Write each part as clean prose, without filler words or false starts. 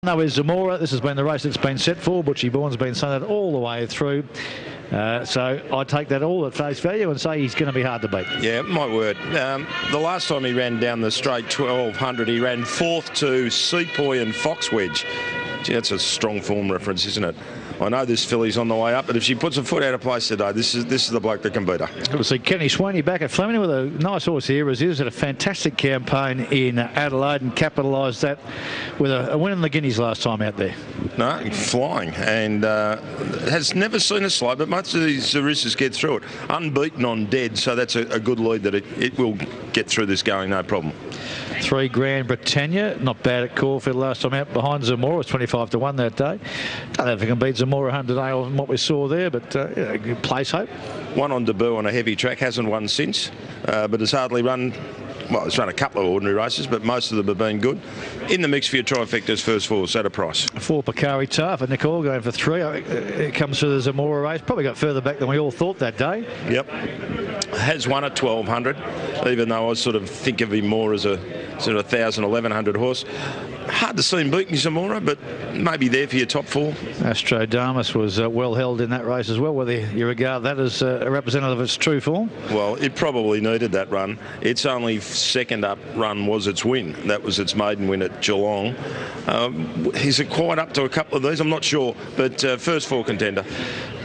No, is Zamora. This has been the race that's been set for. Butchie Bourne's been sent all the way through. So I take that all at face value and say he's going to be hard to beat. Yeah, my word. The last time he ran down the straight 1200, he ran fourth to Sepoy and Fox Wedge. Gee, that's a strong form reference, isn't it? I know this filly's on the way up, but if she puts a foot out of place today, this is the bloke that can beat her. Good to see Kenny Sweeney back at Flemington with a nice horse here. Riziz had a fantastic campaign in Adelaide and capitalised that with a win in the Guineas last time out there. No, flying, and has never seen a slow, but most of these races get through it. Unbeaten on dead, so that's a good lead that it will get through this going, no problem. 3 Grand Britannia, not bad at Caulfield last time out. Behind Zamora, was 25 to 1 that day. Don't know if he can beat Zamora 100 today on what we saw there, but good place hope. One on debut on a heavy track, hasn't won since, but has hardly run. Well, it's run a couple of ordinary races, but most of them have been good. In the mix for your trifectas, first four, at a price. 4 Picari Taff and Nicole going for 3. It comes through the Zamora race. Probably got further back than we all thought that day. Yep. Has won at 1200, even though I sort of think of him more as a sort of 1,000, 1,100 horse. Hard to see him beating Zamora, but maybe there for your top 4. Astrodamus was well held in that race as well, whether you regard that as a representative of its true form. Well, it probably needed that run. Its only second up run was its win. That was its maiden win at Geelong. Is it quite up to a couple of these? I'm not sure, but first 4 contender.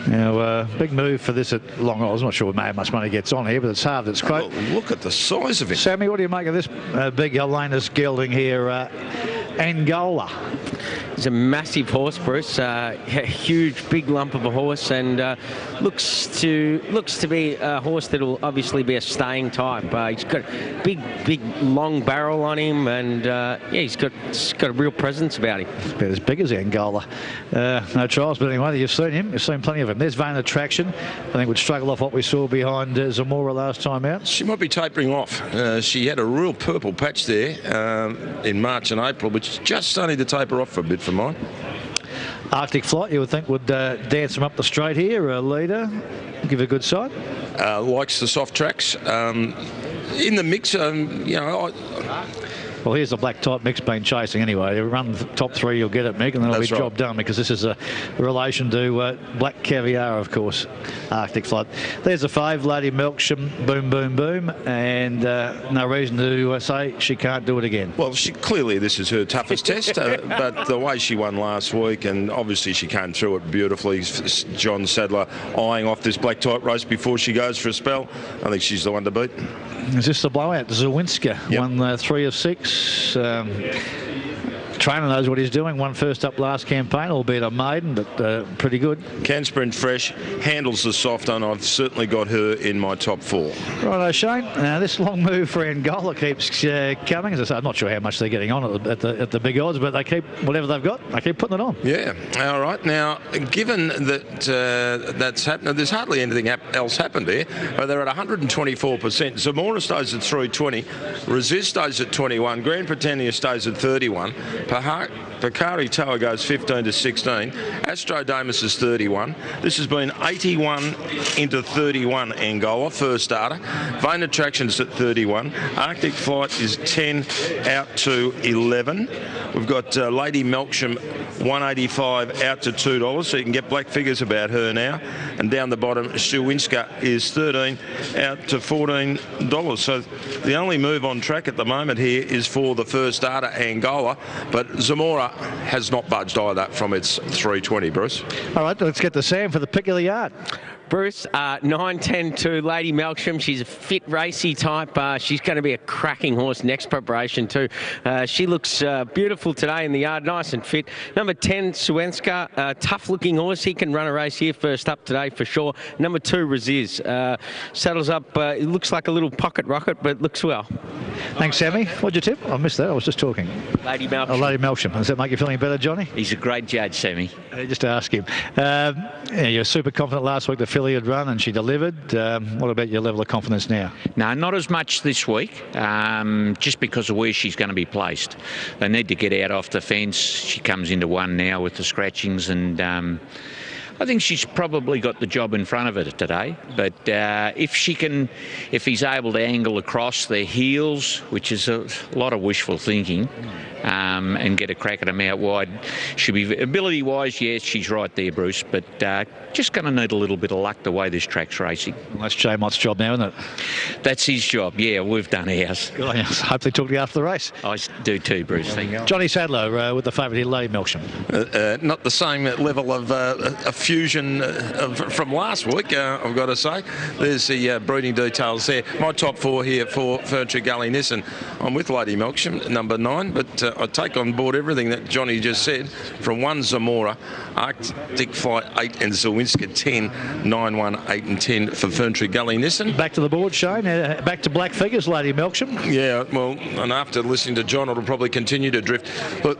Now, big move for this at Long. I was not sure how much money gets on here, but it's halved its quote. Oh, look at the size of it. Sammy, what do you make of this big Helena's gelding here, Angola? He's a massive horse, Bruce. A huge, big lump of a horse, and looks to be a horse that will obviously be a staying type. He's got a big, long barrel on him, and yeah, he's got a real presence about him. It's about as big as Angola. No trials, but anyway, you've seen him. You've seen plenty of him. There's Vain Attraction. I think would struggle off what we saw behind Zamora last time out. She might be tapering off. She had a real purple patch there in March and April, but she's just starting to taper off for a bit for mine. Arctic Flight, you would think, would dance him up the straight here. A leader, give a good side. Likes the soft tracks. In the mix, you know. Well, here's the black type Mick's been chasing anyway. You run the top 3, you'll get it, Mick, and then it'll be job done, because this is a relation to Black Caviar, of course, Arctic Flight. There's a fave, Lady Melksham, boom, boom, boom, and no reason to say she can't do it again. Well, clearly this is her toughest test, but the way she won last week, and obviously she came through it beautifully. John Sadler eyeing off this black type race before she goes for a spell. I think she's the one to beat. Is this the blowout? Zawinska won 3 of 6. Trainer knows what he's doing. Won first up last campaign, albeit a maiden, but pretty good. Can sprint fresh, handles the soft, and I've certainly got her in my top 4. Righto, Shane. Now this long move for Angola keeps coming. As I say, I'm not sure how much they're getting on at the big odds, but they keep whatever they've got. They keep putting it on. Yeah. All right. Now, given that that's happened, there's hardly anything else happened there. They're at 124%. Zamora stays at 320. Riziz stays at 21. Grand Britannia stays at 31. Picari Tower goes 15 to 16. Astrodamus is 31. This has been 81 into 31 Angola, first starter. Vain Attraction's at 31. Arctic Flight is 10 out to 11. We've got Lady Melksham 185 out to $2, so you can get black figures about her now. And down the bottom, Zawinska is 13 out to $14. So the only move on track at the moment here is for the first starter, Angola. But Zamora has not budged either from its 320, Bruce. All right, let's get to Sam for the pick of the yard. Bruce, 9-10 to Lady Melksham. She's a fit, racy type. She's going to be a cracking horse next preparation too. She looks beautiful today in the yard, nice and fit. Number 10, Zawinska, tough-looking horse. He can run a race here first up today for sure. Number 2, Riziz. Saddles up. It looks like a little pocket rocket, but looks well. Thanks, Sammy. What'd you tip? I missed that. I was just talking. Lady Melksham. Oh, Lady Melksham. Does that make you feeling better, Johnny? He's a great judge, Sammy. Just to ask him. Yeah, you're super confident last week the filly had run and she delivered. What about your level of confidence now? No, not as much this week, just because of where she's going to be placed. They need to get out off the fence. She comes into 1 now with the scratchings, and I think she's probably got the job in front of her today. But if he's able to angle across their heels, which is a lot of wishful thinking, and get a crack at them out wide, should be ability-wise. Yes, she's right there, Bruce. But just going to need a little bit of luck the way this track's racing. Well, that's Jay Mott's job now, isn't it? That's his job. Yeah, we've done ours. Good on you. Hopefully talk to you after the race. I do too, Bruce. Thank you. Johnny Sadler with the favourite here, Lady Melksham. Not the same level of fusion from last week, I've got to say. There's the breeding details there. My top 4 here for Ferntree Gully Nissan. I'm with Lady Melksham, number 9, but I take on board everything that Johnny just said. From 1, Zamora, Arctic Flight 8 and Zawinska 10, 9, 1, 8 and 10 for Ferntree Gully Nissan. Back to the board, Shane. Back to black figures, Lady Melksham. Yeah, well, and after listening to John, it'll probably continue to drift. But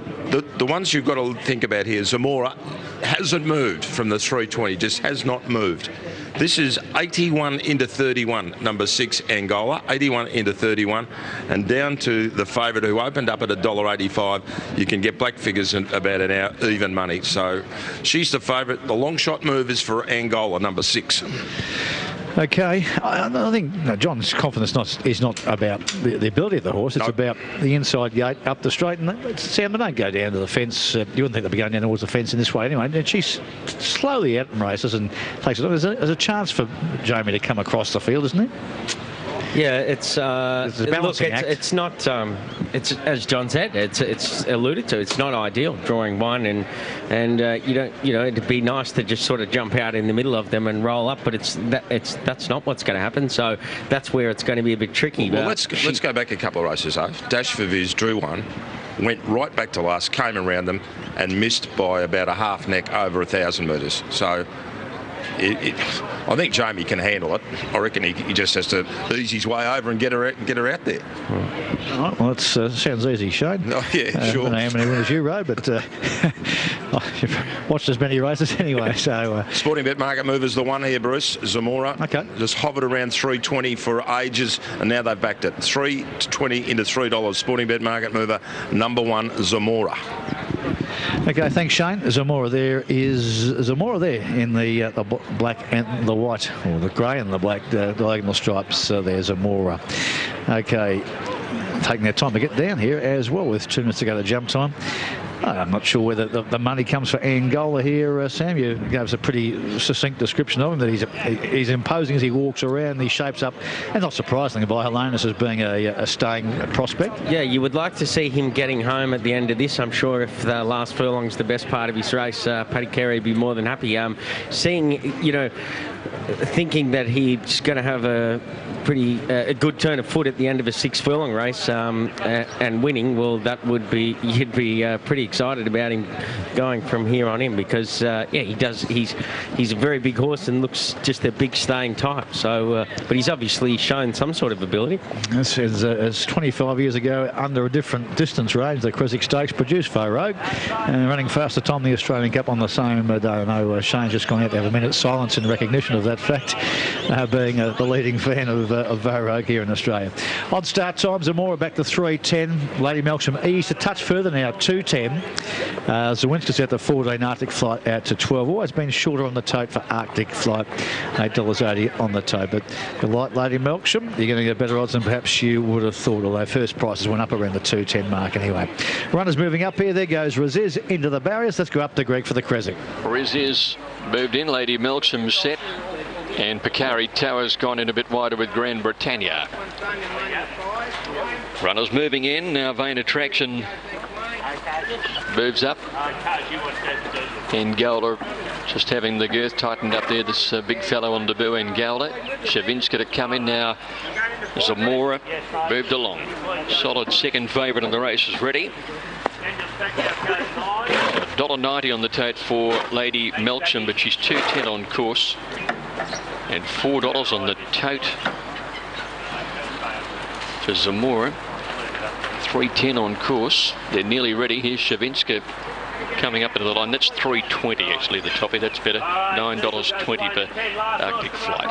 the ones you've got to think about here, Zamora hasn't moved from the 320, just has not moved. This is 81 into 31, number 6 Angola, 81 into 31, and down to the favourite who opened up at $1.85. You can get black figures in about an hour, even money. So she's the favourite. The long shot move is for Angola, number 6. Okay, I think John's confidence is not about the ability of the horse. It's about the inside gate up the straight. And Sam, they don't go down to the fence. You wouldn't think they'd be going down towards the fence in this way anyway. And she's slowly out and races and takes it. There's a chance for Jamie to come across the field, isn't there? Yeah, it's a balancing act. It's not. It's as John said. It's alluded to. It's not ideal drawing one, and you don't. It'd be nice to just sort of jump out in the middle of them and roll up, but that's not what's going to happen. So that's where it's going to be a bit tricky. Well, let's go back a couple of races though. Dash for Viz drew one, went right back to last, came around them, and missed by about a half neck over 1,000 metres. So. I think Jamie can handle it. I reckon he just has to ease his way over and get her out there. All right, well, that sounds easy, Shane. Oh, yeah, sure. I don't know how many winners you rode, but you've watched as many races anyway. So Sporting Bet Market Mover's the one here, Bruce. Zamora. Okay. Just hovered around 320 for ages, and now they've backed it. 320 into $3. Sporting Bet Market Mover, number 1, Zamora. Okay, thanks, Shane. Zamora there in the black and the white, or the grey and the black diagonal stripes. There's Zamora. Okay, taking their time to get down here as well with 2 minutes to go to jump time. I'm not sure whether the money comes for Angola here. Sam, you gave us a pretty succinct description of him, that he's imposing as he walks around. He shapes up, and not surprisingly, by Helenas as being a staying prospect. Yeah, you would like to see him getting home at the end of this. I'm sure if the last furlong's the best part of his race, Paddy Carey would be more than happy. Thinking that he's going to have a pretty good turn of foot at the end of a 6 furlong race and winning, well, you'd be pretty excited about him going from here on in, because he's a very big horse and looks just a big staying type. So but he's obviously shown some sort of ability. As 25 years ago, under a different distance range, the Creswick Stakes produced Faux Rogue, and running faster time the Australian Cup on the same day. I know Shane's just gone out to have a minute's silence in recognition of that fact, being the leading fan of Faux Rogue here in Australia. Odd start times are more back to 3:10. Lady Melksham eased a touch further now, 2:10. Zawinska's out to 14, Arctic Flight out to 12. Always been shorter on the tote for Arctic Flight, $8.80 on the tote. But the light Lady Melksham, you're going to get better odds than perhaps you would have thought, although first prices went up around the 2:10 mark anyway. Runners moving up here. There goes Riziz into the barriers. Let's go up to Greg for the Creswick. Riziz moved in, Lady Melksham set, and Picari Tower's gone in a bit wider with Grand Britannia. Runners moving in, now Vain Attraction moves up, and Gowler just having the girth tightened up there, this big fellow on debut in Gowler. Shavinska to come in now. Zamora moved along. Solid second favourite in the race is ready. $1.90 on the tote for Lady Melksham, but she's 2.10 on course, and $4 on the tote for Zamora. 3.10 on course. They're nearly ready. Here's Shavinska coming up into the line. That's 3.20 actually, the toppy. That's better. $9.20 for Arctic Flight.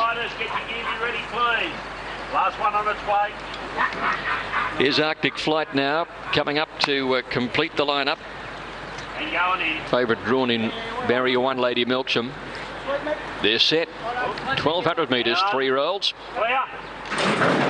Last one on its way. Here's Arctic Flight now, coming up to complete the lineup. Favourite drawn in barrier 1, Lady Melksham. They're set. 1,200 metres, 3-year-olds.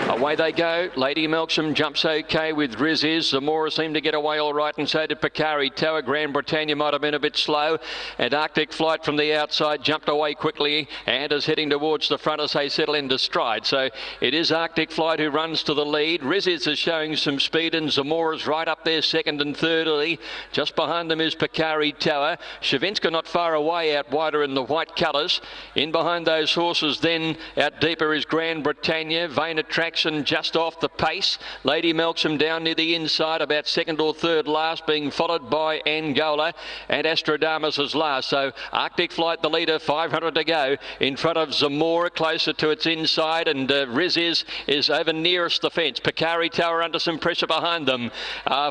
Away they go. Lady Melksham jumps okay with Riziz. Zamora seemed to get away all right, and so did Picari. Tower Grand Britannia might have been a bit slow. And Arctic Flight from the outside jumped away quickly and is heading towards the front as they settle into stride. So it is Arctic Flight who runs to the lead. Riziz is showing some speed, and Zamora's right up there second and thirdly. Just behind them is Picari Tower. Shavinska not far away, out wider in the white colours. In behind those horses then, out deeper is Grand Britannia. Vain Attraction just off the pace. Lady Melksham down near the inside, about second or third last, being followed by Angola, and Astradamus is last. So Arctic Flight the leader, 500 to go. In front of Zamora, closer to its inside, and Riziz is over nearest the fence. Picari Tower under some pressure behind them,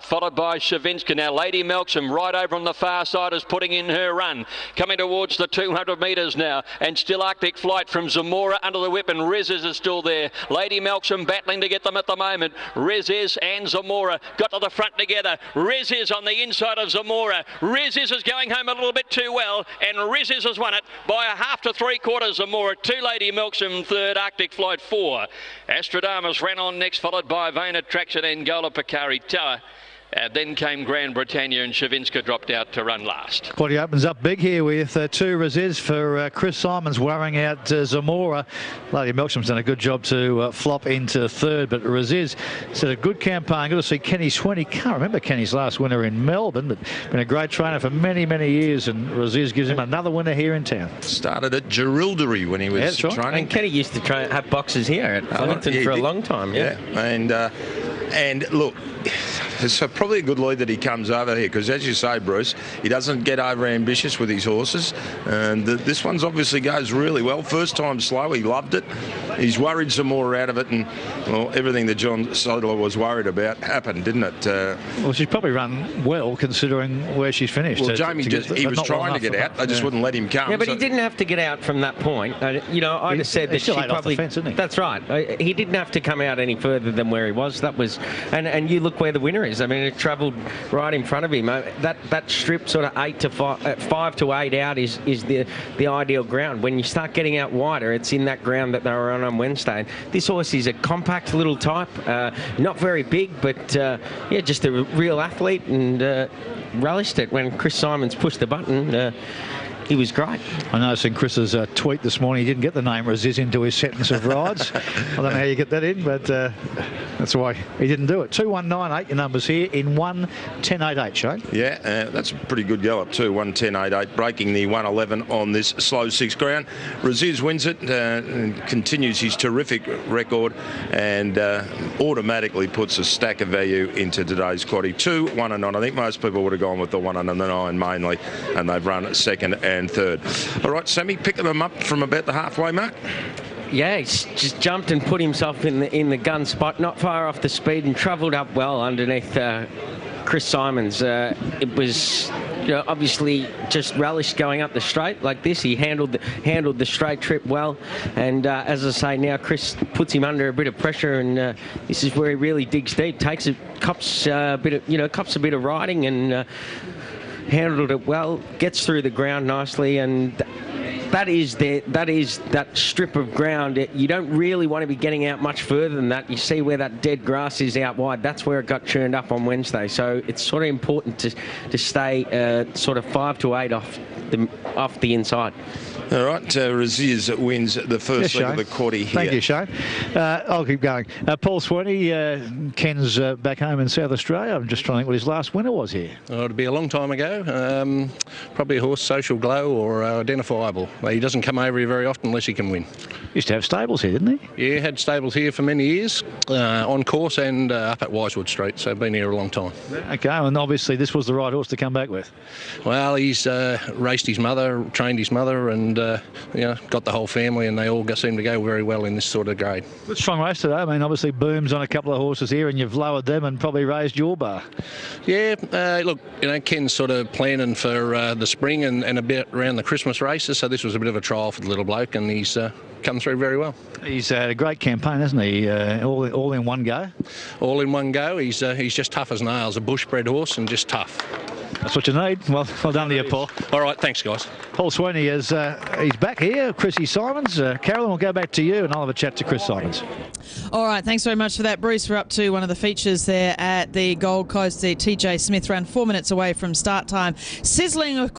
followed by Shavinska. Now Lady Melksham right over on the far side is putting in her run, coming towards the 200 metres now, and still Arctic Flight from Zamora under the whip, and Riziz is still there. Lady Melksham battling to get them at the moment. Riziz and Zamora got to the front together. Riziz on the inside of Zamora. Riziz is going home a little bit too well, and Riziz has won it by a half to 3/4. Zamora 2, Lady Melksham 3rd, Arctic Flight 4. Astradamus ran on next, followed by Vain Attraction, Angola, Picari Tower. Then came Grand Britannia, and Shavinska dropped out to run last. Quaddy opens up big here with 2 Riziz for Chris Simons, worrying out Zamora. Lady Melksham's done a good job to flop into 3rd, but Riziz said a good campaign. Good to see Kenny Sweeney. Can't remember Kenny's last winner in Melbourne, but been a great trainer for many, many years, and Riziz gives him another winner here in town. Started at Gerildery when he was training. And Kenny used to have boxes here at Flemington for a long time. Yeah. And look, it's probably a good lead that he comes over here, because as you say, Bruce, he doesn't get over ambitious with his horses, and this one's obviously goes really well. First time slow, he loved it. He's worried some more out of it, and well, everything that John Sodler was worried about happened, didn't it? Well, she's probably run well considering where she's finished. Well, Jamie, he was trying to get out. They just wouldn't let him come. Yeah, but he didn't have to get out from that point. You know, I'd have said that she probably... off the fence, isn't he? That's right. He didn't have to come out any further than where he was. That was... And you look where the winner is. I mean, it travelled right in front of him. That strip sort of 5 to 8 out is the ideal ground. When you start getting out wider, it's in that ground that they were on Wednesday. This horse is a compact little type, not very big, but yeah, just a real athlete, and relished it when Chris Simons pushed the button. He was great. I noticed in Chris's tweet this morning, he didn't get the name Riziz into his sentence of rides. I don't know how you get that in, but that's why he didn't do it. 2-1-9-8, your numbers here in 1-10-8-8, Shane. Yeah, that's a pretty good gallop too. 1-10-8-8, breaking the 1-11 on this slow 6 ground. Riziz wins it, and continues his terrific record, and automatically puts a stack of value into today's quaddie. 2-1-9. I think most people would have gone with the 1-9 mainly, and they've run second and third. All right, Sammy, picking them up from about the halfway mark. Yeah, he's just jumped and put himself in the gun spot, not far off the speed, and travelled up well underneath Chris Simons. It was, you know, obviously just relished going up the straight like this. He handled the straight trip well, and as I say, now Chris puts him under a bit of pressure, and this is where he really digs deep, cops a bit of riding, and handled it well, gets through the ground nicely, and that is that strip of ground. You don't really want to be getting out much further than that. You see where that dead grass is out wide. That's where it got churned up on Wednesday. So it's sort of important to stay sort of 5 to 8 off the inside. All right, Riziz wins the first leg of the quaddie here. Thank you, Shane. I'll keep going. Paul Sweeney, Ken's back home in South Australia. I'm just trying to think what his last winner was here. Oh, it'd be a long time ago. Probably a horse, Social Glow or Identifiable. He doesn't come over here very often unless he can win. Used to have stables here, didn't he? Yeah, had stables here for many years, on course and up at Wisewood Street, so been here a long time. Okay, and obviously this was the right horse to come back with. Well, he's raced his mother, trained his mother, and got the whole family, and they all seem to go very well in this sort of grade. Good strong race today. I mean, obviously Boom's on a couple of horses here, and you've lowered them and probably raised your bar. Yeah, look, Ken's sort of planning for the spring and a bit around the Christmas races, so this was a bit of a trial for the little bloke, and he's come through very well. He's had a great campaign, hasn't he? All in one go. All in one go. He's just tough as nails, a bush-bred horse, and just tough. That's what you need. Well done to you, Paul. All right, thanks, guys. Paul Sweeney is he's back here. Chrissy Simons. Carolyn, we'll go back to you, and I'll have a chat to Chris Simons. All right, thanks very much for that, Bruce. We're up to one of the features there at the Gold Coast. The TJ Smith ran 4 minutes away from start time. Sizzling, of